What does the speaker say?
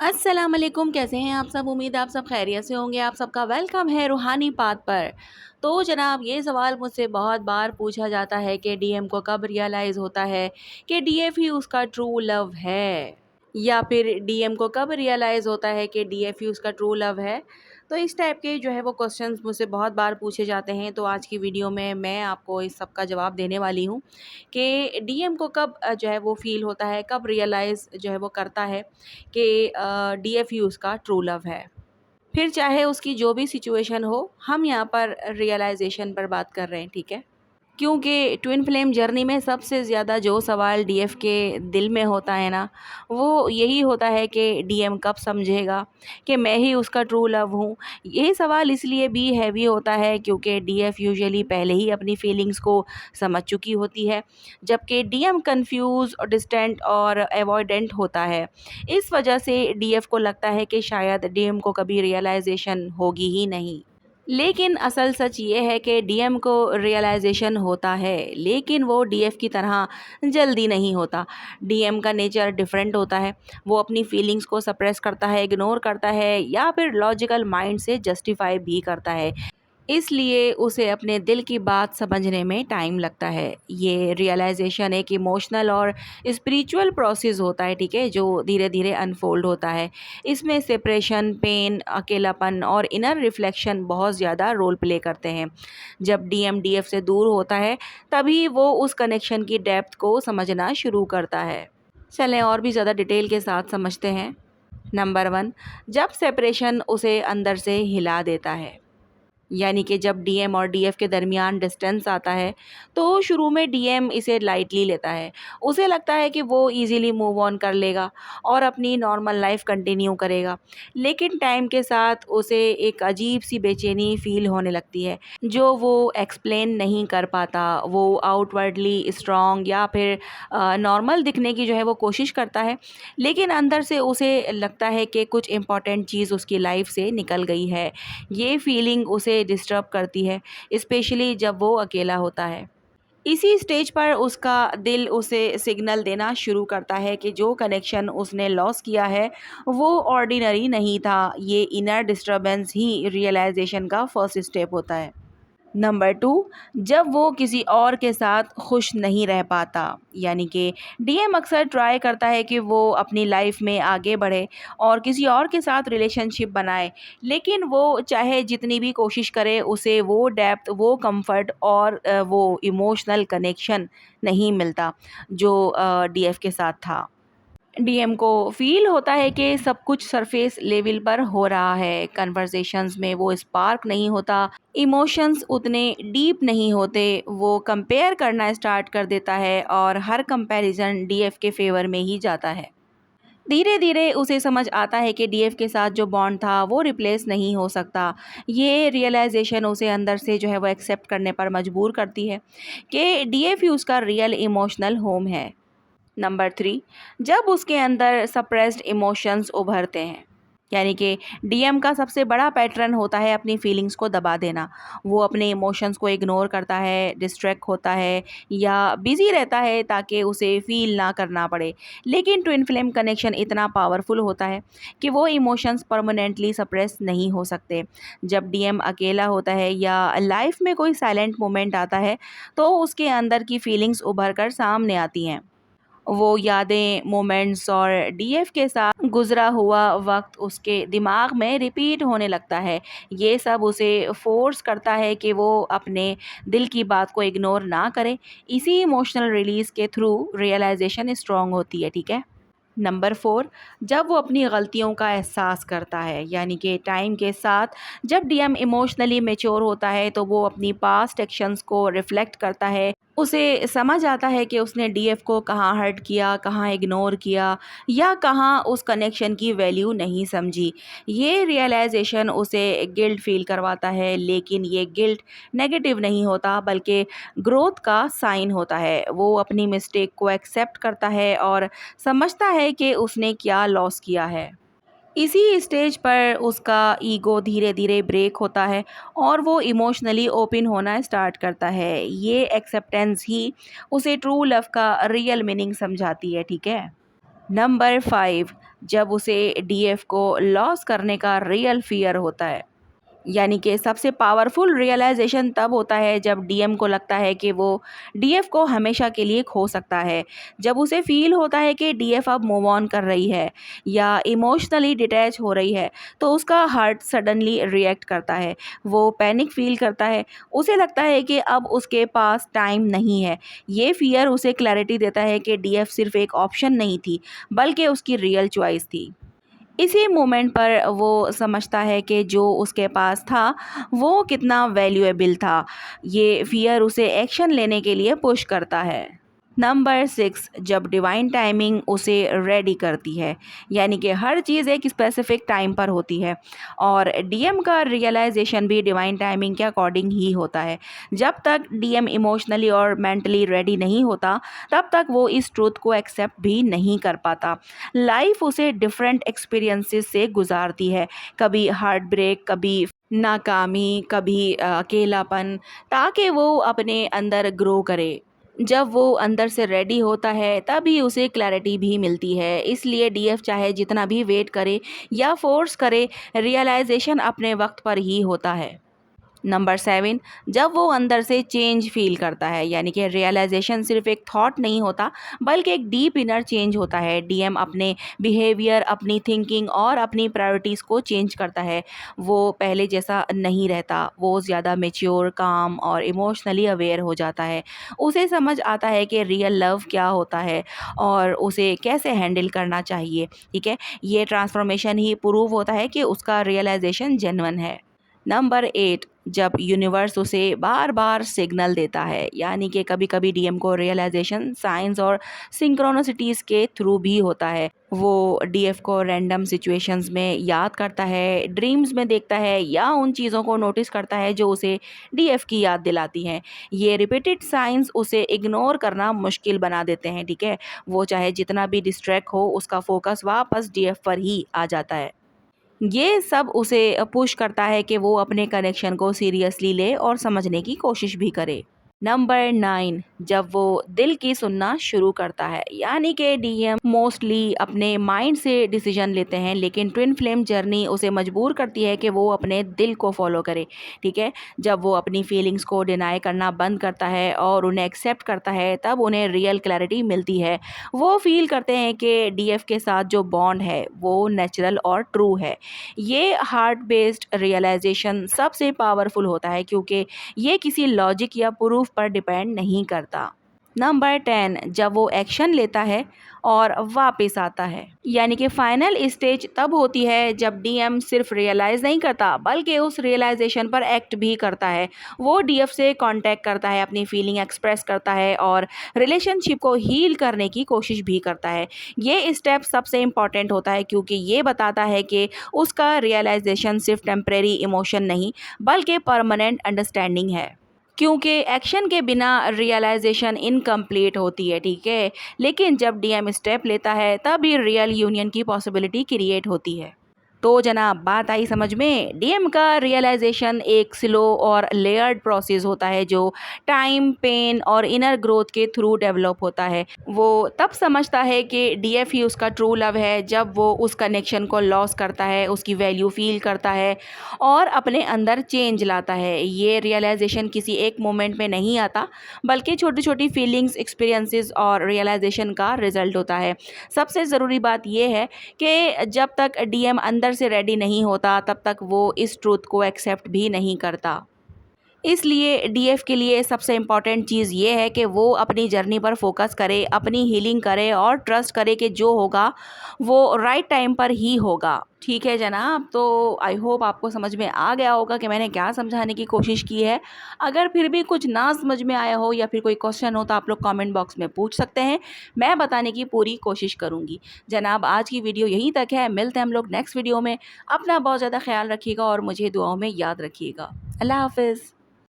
अस्सलाम वालेकुम, कैसे हैं आप सब। उम्मीद है आप सब खैरियत से होंगे। आप सबका वेलकम है रूहानी पाथ पर। तो जनाब, ये सवाल मुझसे बहुत बार पूछा जाता है कि डीएम को कब रियलाइज़ होता है कि डीएफ ही उसका ट्रू लव है, या फिर डीएम को कब रियलाइज़ होता है कि डीएफ ही उसका ट्रू लव है। तो इस टाइप के जो है वो क्वेश्चंस मुझसे बहुत बार पूछे जाते हैं। तो आज की वीडियो में मैं आपको इस सब का जवाब देने वाली हूँ कि डीएम को कब जो है वो फ़ील होता है, कब रियलाइज़ जो है वो करता है कि डीएफ ही उसका ट्रू लव है। फिर चाहे उसकी जो भी सिचुएशन हो, हम यहाँ पर रियलाइज़ेशन पर बात कर रहे हैं, ठीक है? क्योंकि ट्विन फ्लेम जर्नी में सबसे ज़्यादा जो सवाल डीएफ के दिल में होता है ना, वो यही होता है कि डीएम कब समझेगा कि मैं ही उसका ट्रू लव हूँ। ये सवाल इसलिए भी हैवी होता है क्योंकि डीएफ यूजुअली पहले ही अपनी फीलिंग्स को समझ चुकी होती है, जबकि डीएम कंफ्यूज और डिस्टेंट और अवॉइडेंट होता है। इस वजह से डीएफ को लगता है कि शायद डीएम को कभी रियलाइजेशन होगी ही नहीं। लेकिन असल सच ये है कि डीएम को रियलाइजेशन होता है, लेकिन वो डीएफ की तरह जल्दी नहीं होता। डीएम का नेचर डिफरेंट होता है। वो अपनी फीलिंग्स को सप्रेस करता है, इग्नोर करता है, या फिर लॉजिकल माइंड से जस्टिफाई भी करता है। इसलिए उसे अपने दिल की बात समझने में टाइम लगता है। ये रियलाइजेशन एक इमोशनल और स्पिरिचुअल प्रोसेस होता है, ठीक है, जो धीरे धीरे अनफोल्ड होता है। इसमें सेपरेशन, पेन, अकेलापन और इनर रिफ्लेक्शन बहुत ज़्यादा रोल प्ले करते हैं। जब डीएम डीएफ से दूर होता है, तभी वो उस कनेक्शन की डेप्थ को समझना शुरू करता है। चलें और भी ज़्यादा डिटेल के साथ समझते हैं। नंबर वन, जब सेपरेशन उसे अंदर से हिला देता है, यानी कि जब डीएम और डीएफ के दरमियान डिस्टेंस आता है, तो शुरू में डीएम इसे लाइटली लेता है। उसे लगता है कि वो इजीली मूव ऑन कर लेगा और अपनी नॉर्मल लाइफ कंटिन्यू करेगा। लेकिन टाइम के साथ उसे एक अजीब सी बेचैनी फील होने लगती है, जो वो एक्सप्लेन नहीं कर पाता। वो आउटवर्डली स्ट्रॉन्ग या फिर नॉर्मल दिखने की जो है वो कोशिश करता है, लेकिन अंदर से उसे लगता है कि कुछ इम्पॉर्टेंट चीज़ उसकी लाइफ से निकल गई है। ये फीलिंग उसे डिस्टर्ब करती है, स्पेशली जब वो अकेला होता है। इसी स्टेज पर उसका दिल उसे सिग्नल देना शुरू करता है कि जो कनेक्शन उसने लॉस किया है वो ऑर्डिनरी नहीं था। ये इनर डिस्टरबेंस ही रियलाइजेशन का फर्स्ट स्टेप होता है। नंबर टू, जब वो किसी और के साथ खुश नहीं रह पाता, यानी कि डीएम अक्सर ट्राई करता है कि वो अपनी लाइफ में आगे बढ़े और किसी और के साथ रिलेशनशिप बनाए, लेकिन वो चाहे जितनी भी कोशिश करे, उसे वो डेप्थ, वो कंफर्ट और वो इमोशनल कनेक्शन नहीं मिलता जो डीएफ के साथ था। डीएम को फील होता है कि सब कुछ सरफेस लेवल पर हो रहा है। कन्वर्सेशंस में वो स्पार्क नहीं होता, इमोशंस उतने डीप नहीं होते। वो कंपेयर करना स्टार्ट कर देता है और हर कंपैरिजन डीएफ के फेवर में ही जाता है। धीरे धीरे उसे समझ आता है कि डीएफ के साथ जो बॉन्ड था वो रिप्लेस नहीं हो सकता। ये रियलाइजेशन उसे अंदर से जो है वो एक्सेप्ट करने पर मजबूर करती है कि डीएफ ही उसका रियल इमोशनल होम है। नंबर थ्री, जब उसके अंदर सप्रेस्ड इमोशंस उभरते हैं, यानी कि डीएम का सबसे बड़ा पैटर्न होता है अपनी फीलिंग्स को दबा देना। वो अपने इमोशंस को इग्नोर करता है, डिस्ट्रैक्ट होता है या बिजी रहता है ताकि उसे फील ना करना पड़े। लेकिन ट्विन फ्लेम कनेक्शन इतना पावरफुल होता है कि वो इमोशंस परमानेंटली सप्रेस नहीं हो सकते। जब डीएम अकेला होता है या लाइफ में कोई साइलेंट मोमेंट आता है, तो उसके अंदर की फीलिंग्स उभर कर सामने आती हैं। वो यादें, मोमेंट्स और डीएफ के साथ गुज़रा हुआ वक़्त उसके दिमाग में रिपीट होने लगता है। ये सब उसे फ़ोर्स करता है कि वो अपने दिल की बात को इग्नोर ना करे। इसी इमोशनल रिलीज़ के थ्रू रियलाइज़ेशन स्ट्रॉन्ग होती है, ठीक है? नंबर फोर, जब वो अपनी गलतियों का एहसास करता है, यानी कि टाइम के साथ जब डीएम इमोशनली मेच्योर होता है, तो वो अपनी पास्ट एक्शंस को रिफ्लेक्ट करता है। उसे समझ आता है कि उसने डीएफ को कहाँ हर्ट किया, कहाँ इग्नोर किया, या कहाँ उस कनेक्शन की वैल्यू नहीं समझी। ये रियलाइजेशन उसे गिल्ट फील करवाता है, लेकिन ये गिल्ट नेगेटिव नहीं होता बल्कि ग्रोथ का साइन होता है। वो अपनी मिस्टेक को एक्सेप्ट करता है और समझता है कि उसने क्या लॉस किया है। इसी स्टेज पर उसका ईगो धीरे धीरे ब्रेक होता है और वो इमोशनली ओपन होना स्टार्ट करता है। ये एक्सेप्टेंस ही उसे ट्रू लव का रियल मीनिंग समझाती है, ठीक है? नंबर 5, जब उसे डीएफ को लॉस करने का रियल फ़ियर होता है। यानी कि सबसे पावरफुल रियलाइज़ेशन तब होता है जब डीएम को लगता है कि वो डीएफ को हमेशा के लिए खो सकता है। जब उसे फ़ील होता है कि डीएफ अब मूव ऑन कर रही है या इमोशनली डिटैच हो रही है, तो उसका हार्ट सडनली रिएक्ट करता है। वो पैनिक फ़ील करता है। उसे लगता है कि अब उसके पास टाइम नहीं है। ये फ़ियर उसे क्लैरिटी देता है कि डीएफ सिर्फ़ एक ऑप्शन नहीं थी, बल्कि उसकी रियल चॉइस थी। इसी मोमेंट पर वो समझता है कि जो उसके पास था वो कितना वैल्यूएबल था। ये फ़ियर उसे एक्शन लेने के लिए पुश करता है। नंबर 6, जब डिवाइन टाइमिंग उसे रेडी करती है। यानी कि हर चीज़ एक स्पेसिफिक टाइम पर होती है और डीएम का रियलाइजेशन भी डिवाइन टाइमिंग के अकॉर्डिंग ही होता है। जब तक डीएम इमोशनली और मेंटली रेडी नहीं होता, तब तक वो इस ट्रूथ को एक्सेप्ट भी नहीं कर पाता। लाइफ उसे डिफरेंट एक्सपीरियंसेस से गुजारती है, कभी हार्ट ब्रेक, कभी नाकामी, कभी अकेलापन, ताकि वो अपने अंदर ग्रो करे। जब वो अंदर से रेडी होता है तभी उसे क्लैरिटी भी मिलती है। इसलिए डीएफ चाहे जितना भी वेट करे या फोर्स करे, रियलाइजेशन अपने वक्त पर ही होता है। नंबर 7, जब वो अंदर से चेंज फील करता है। यानी कि रियलाइजेशन सिर्फ एक थॉट नहीं होता, बल्कि एक डीप इनर चेंज होता है। डीएम अपने बिहेवियर, अपनी थिंकिंग और अपनी प्रायोरिटीज़ को चेंज करता है। वो पहले जैसा नहीं रहता। वो ज़्यादा मेच्योर, काम और इमोशनली अवेयर हो जाता है। उसे समझ आता है कि रियल लव क्या होता है और उसे कैसे हैंडल करना चाहिए। ठीक है, ये ट्रांसफॉर्मेशन ही प्रूव होता है कि उसका रियलाइजेशन जेन्युइन है। नंबर 8, जब यूनिवर्स उसे बार बार सिग्नल देता है। यानी कि कभी कभी डीएम को रियलाइजेशन साइंस और सिंक्रोनिसिटीज़ के थ्रू भी होता है। वो डीएफ को रैंडम सिचुएशंस में याद करता है, ड्रीम्स में देखता है या उन चीज़ों को नोटिस करता है जो उसे डीएफ की याद दिलाती हैं। ये रिपीटेड साइंस उसे इग्नोर करना मुश्किल बना देते हैं। ठीक है, वो चाहे जितना भी डिस्ट्रैक्ट हो, उसका फोकस वापस डीएफ पर ही आ जाता है। ये सब उसे पुश करता है कि वो अपने कनेक्शन को सीरियसली ले और समझने की कोशिश भी करे। नंबर 9, जब वो दिल की सुनना शुरू करता है। यानी कि डीएम मोस्टली अपने माइंड से डिसीजन लेते हैं, लेकिन ट्विन फ्लेम जर्नी उसे मजबूर करती है कि वो अपने दिल को फॉलो करे। ठीक है, जब वो अपनी फीलिंग्स को डिनाई करना बंद करता है और उन्हें एक्सेप्ट करता है, तब उन्हें रियल क्लैरिटी मिलती है। वो फील करते हैं कि डीएफ के साथ जो बॉन्ड है वो नेचुरल और ट्रू है। ये हार्ट बेस्ड रियलाइजेशन सबसे पावरफुल होता है, क्योंकि ये किसी लॉजिक या प्रूफ पर डिपेंड नहीं करता। नंबर 10, जब वो एक्शन लेता है और वापस आता है। यानी कि फाइनल स्टेज तब होती है जब डीएम सिर्फ रियलाइज़ नहीं करता, बल्कि उस रियलाइजेशन पर एक्ट भी करता है। वो डीएफ से कांटेक्ट करता है, अपनी फीलिंग एक्सप्रेस करता है और रिलेशनशिप को हील करने की कोशिश भी करता है। ये स्टेप सबसे इम्पॉर्टेंट होता है, क्योंकि ये बताता है कि उसका रियलाइजेशन सिर्फ टेम्परेरी इमोशन नहीं, बल्कि परमानेंट अंडरस्टैंडिंग है। क्योंकि एक्शन के बिना रियलाइजेशन इनकम्प्लीट होती है। ठीक है, लेकिन जब डीएम स्टेप लेता है तभी रियल यूनियन की पॉसिबिलिटी क्रिएट होती है। तो जनाब, बात आई समझ में। डीएम का रियलाइजेशन एक स्लो और लेयर्ड प्रोसेस होता है जो टाइम, पेन और इनर ग्रोथ के थ्रू डेवलप होता है। वो तब समझता है कि डीएफ ही उसका ट्रू लव है जब वो उस कनेक्शन को लॉस करता है, उसकी वैल्यू फील करता है और अपने अंदर चेंज लाता है। ये रियलाइजेशन किसी एक मोमेंट में नहीं आता, बल्कि छोटी छोटी फीलिंग्स, एक्सपीरियंसेस और रियलाइजेशन का रिजल्ट होता है। सबसे ज़रूरी बात यह है कि जब तक डीएम अंदर से रेडी नहीं होता, तब तक वो इस ट्रूथ को एक्सेप्ट भी नहीं करता। इसलिए डीएफ के लिए सबसे इम्पॉर्टेंट चीज़ ये है कि वो अपनी जर्नी पर फोकस करे, अपनी हीलिंग करे और ट्रस्ट करे कि जो होगा वो राइट टाइम पर ही होगा। ठीक है जनाब, तो आई होप आपको समझ में आ गया होगा कि मैंने क्या समझाने की कोशिश की है। अगर फिर भी कुछ ना समझ में आया हो या फिर कोई क्वेश्चन हो, तो आप लोग कमेंट बॉक्स में पूछ सकते हैं। मैं बताने की पूरी कोशिश करूँगी। जनाब, आज की वीडियो यहीं तक है। मिलते हैं हम लोग नेक्स्ट वीडियो में। अपना बहुत ज़्यादा ख्याल रखिएगा और मुझे दुआओं में याद रखिएगा। अल्लाह हाफिज़।